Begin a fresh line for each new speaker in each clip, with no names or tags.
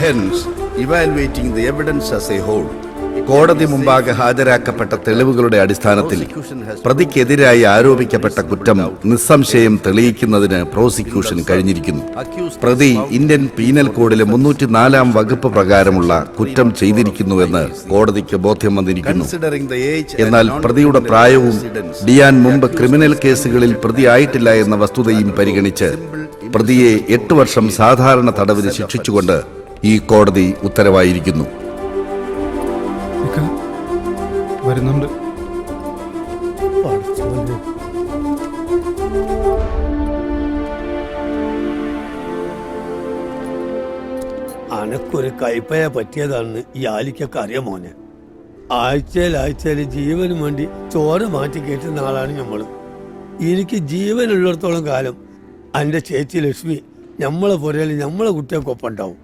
Hence, evaluating the evidence as a whole, കോടതി മുമ്പാകെ ഹാജരാക്കപ്പെട്ട തെളിവുകളുടെ അടിസ്ഥാനത്തിൽ പ്രതിക്കെതിരായി ആരോപിക്കപ്പെട്ട കുറ്റം നിസ്സംശയം തെളിയിക്കുന്നതിന് പ്രോസിക്യൂഷൻ കഴിഞ്ഞിരിക്കുന്നു. പ്രതി ഇന്ത്യൻ പീനൽ കോഡിലെ 304 വകുപ്പ് പ്രകാരമുള്ള കുറ്റം ചെയ്തിരിക്കുന്നുവെന്ന് കോടതിക്ക് ബോധ്യം വന്നിരിക്കുന്നു. എന്നാൽ പ്രതിയുടെ പ്രായവും ഡിയാൻ മുമ്പ് ക്രിമിനൽ കേസുകളിൽ പ്രതിയായിട്ടില്ല എന്ന വസ്തുതയും പരിഗണിച്ച് പ്രതിയെ 8 വർഷം സാധാരണ തടവിന് ശിക്ഷിച്ചുകൊണ്ട് ഈ കോടതി ഉത്തരവായിരിക്കുന്നു.
വരുന്നുണ്ട്.
അനക്കൊരു കൈപ്പയ പറ്റിയതാണെന്ന് ഈ ആലിക്കൊക്കെ അറിയാം മോനെ. ആഴ്ചയിൽ ജീവന് വേണ്ടി ചോര മാറ്റി കയറ്റുന്ന ആളാണ് നമ്മള്. എനിക്ക് ജീവനുള്ളിടത്തോളം കാലം എൻ്റെ ചേച്ചി ലക്ഷ്മി നമ്മളെ പുരയിൽ നമ്മളെ കുട്ടികൾക്കൊപ്പം ഉണ്ടാവും.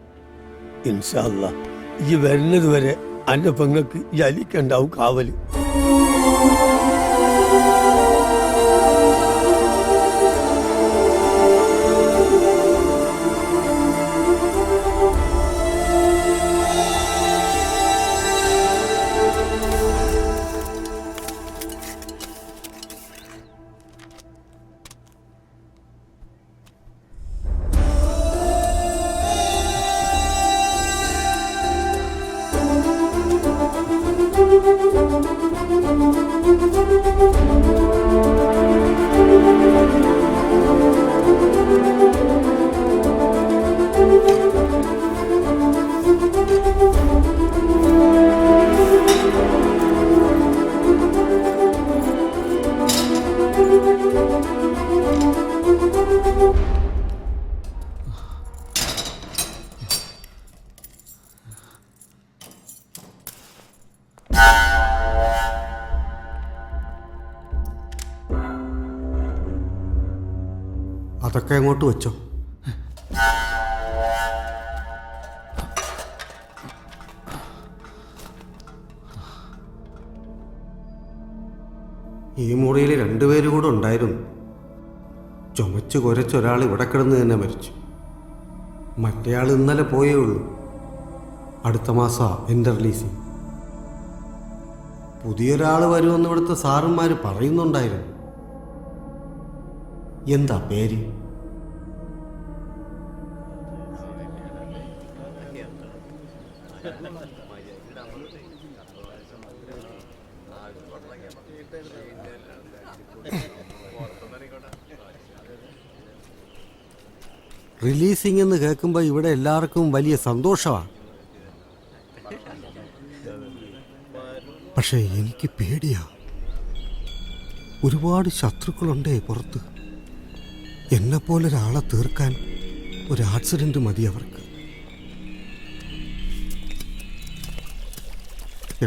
ഇൻഷാ അല്ലാ ഈ വരുന്നത് വരെ എൻ്റെ പെങ്ങൾക്ക് ഈ അലിക്കുണ്ടാവും കാവല്.
അതൊക്കെ അങ്ങോട്ട് വെച്ചോ. ഈ മുറിയിൽ 2 പേര് കൂടെ ഉണ്ടായിരുന്നു. ചുമച്ച് കുരച്ചൊരാൾ ഇവിടെ കിടന്ന് തന്നെ മരിച്ചു. മറ്റേയാൾ ഇന്നലെ പോയേ ഉള്ളൂ. അടുത്ത മാസമാണ് എൻ്റെ റിലീസിങ്. പുതിയൊരാൾ വരുമെന്ന് ഇവിടുത്തെ സാറുമാർ പറയുന്നുണ്ടായിരുന്നു. എന്താ പേര്? റിലീസിംഗ് എന്ന് കേൾക്കുമ്പോൾ ഇവിടെ എല്ലാവർക്കും വലിയ സന്തോഷമാണ്. പക്ഷേ എനിക്ക് പേടിയാ. ഒരുപാട് ശത്രുക്കളുണ്ടേ പുറത്ത്. എന്നെപ്പോലൊരാളെ തീർക്കാൻ ഒരു ആക്സിഡന്റ് മതി അവർക്ക്.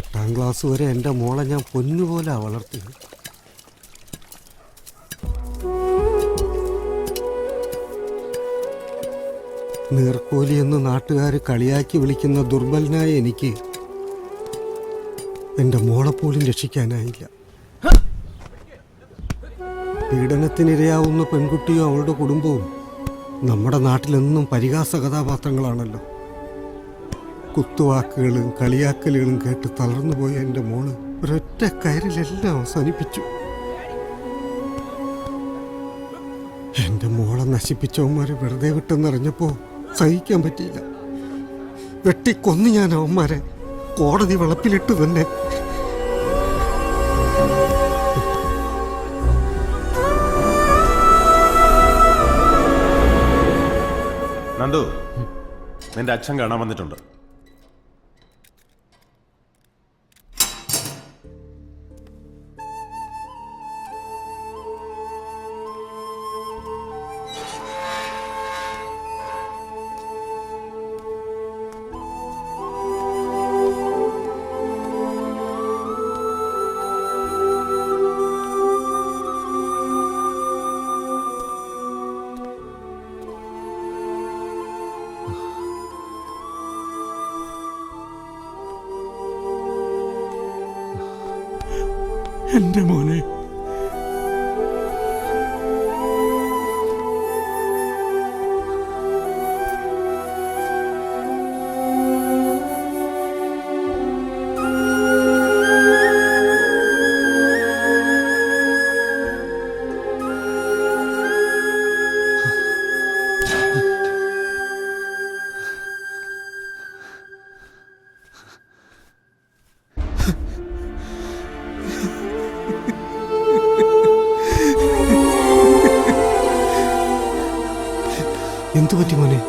8ാം ക്ലാസ് വരെ എൻ്റെ മോളെ ഞാൻ പൊന്നുപോലെ വളർത്തിയത്. നീർക്കോലി എന്ന് നാട്ടുകാർ കളിയാക്കി വിളിക്കുന്ന ദുർബലനായ എനിക്ക് എൻ്റെ മോളെപ്പോലും രക്ഷിക്കാനായില്ല. പീഡനത്തിനിരയാവുന്ന പെൺകുട്ടിയും അവളുടെ കുടുംബവും നമ്മുടെ നാട്ടിലെന്നും പരിഹാസ കഥാപാത്രങ്ങളാണല്ലോ. കുത്തുവാക്കുകളും കളിയാക്കലുകളും കേട്ട് തളർന്നുപോയ എൻ്റെ മോള് ഒരൊറ്റ കയറിലെല്ലാം അവസാനിപ്പിച്ചു. എൻ്റെ മോളെ നശിപ്പിച്ചവന്മാരെ വെറുതെ വിട്ടെന്നറിഞ്ഞപ്പോൾ സഹിക്കാൻ പറ്റിയില്ല. വെട്ടിക്കൊന്ന് ഞാൻ അവന്മാരെ കോടതി വളപ്പിലിട്ട് തന്നെ.
നന്ദു, നിന്റെ അച്ഛൻ കാണാൻ വന്നിട്ടുണ്ട്.
എൻ്റെ മോനെ,
എന്തു പറ്റി മോനെ?